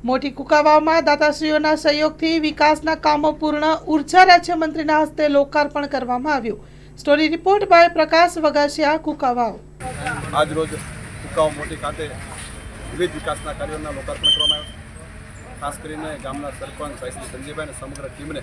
મોટી કુકાવાવમાં દાતાશ્રીઓના સહયોગથી વિકાસના કામો પૂર્ણ ઉર્જા રાજ્યમંત્રીના હસ્તે લોકાર્પણ કરવામાં આવ્યું। સ્ટોરી રિપોર્ટ બાય પ્રકાશ વગાસિયા, કુકાવાવ। આજ રોજ કુકાવાવ મોટી ખાતે વિવિધ વિકાસના કાર્યોના લોકાર્પણ કરવામાં આવ્યું। ખાસ કરીને ગામના સરપંચ ભાઈ શ્રી સંજયભાઈ અને સમગ્ર ટીમને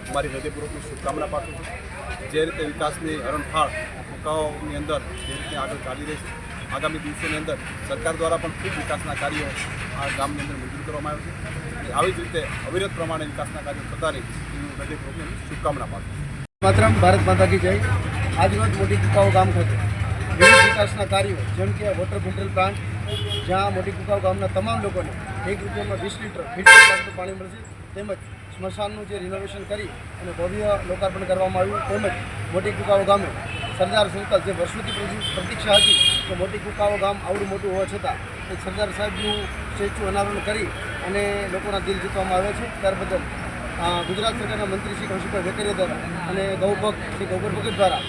અમારી હૃદયપૂર્વકની શુભકામના પાઠવું છું। જે રીતે વિકાસની હરણફાળ કુકાવાવની અંદર જે રીતે આગળ ચાલી રહી છે, આગામી દિવસોની અંદર સરકાર દ્વારા પણ ખૂબ વિકાસના કાર્યો આ ગામની અંદર મંજૂર કરવામાં આવ્યું છે અને આવી જ રીતે અવિરત પ્રમાણે વિકાસના કાર્યો થતા રહે એવી હૃદયપૂર્વકની શુભકામના પાઠવું છું। માતરમ ભારત માતા કી જય। આજ રોજ મોટી કુકાવાવ ગામ ખાતે વિવિધ વિકાસના કાર્યો જેમ કે વોટર ફિલ્ટર પ્લાન્ટ, જ્યાં મોટી કુકાવાવ ગામના તમામ લોકોને 1 રૂપિયામાં 20 લીટર ફિલ્ટર પ્લાન્ટનું પાણી મળશે, તેમજ સ્મશાનનું જે રિનોવેશન કરી અને ભવ્ય લોકાર્પણ કરવામાં આવ્યું, તેમજ મોટી કુકાવાવ ગામે સરદાર સર્કલ જે વર્ષોથી પ્રતીક્ષા હતી કે મોટી કુકાવાવ ગામ આવડું મોટું હોવા છતાં એક સરદાર સાહેબનું સ્ટેચ્યુ અનાવરણ કરી અને લોકોના દિલ જીતવામાં આવે છે। ત્યાર બદલ ગુજરાત સરકારના મંત્રી શ્રી કૌશિકભાઈ વેકરિયા દ્વારા અને ગૌભક્ત શ્રી ગૌબર ભગત દ્વારા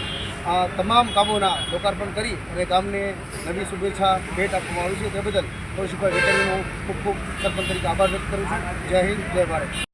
આ તમામ કામોના લોકાર્પણ કરી અને ગામને નવી શુભેચ્છા ભેટ આપવામાં આવી છે। તે બદલ કૌશિકભાઈ વેકરિયાનો ખૂબ ખૂબ સરપંચ તરીકે આભાર વ્યક્ત કરું છું। જય હિન્દ, જય ભારત।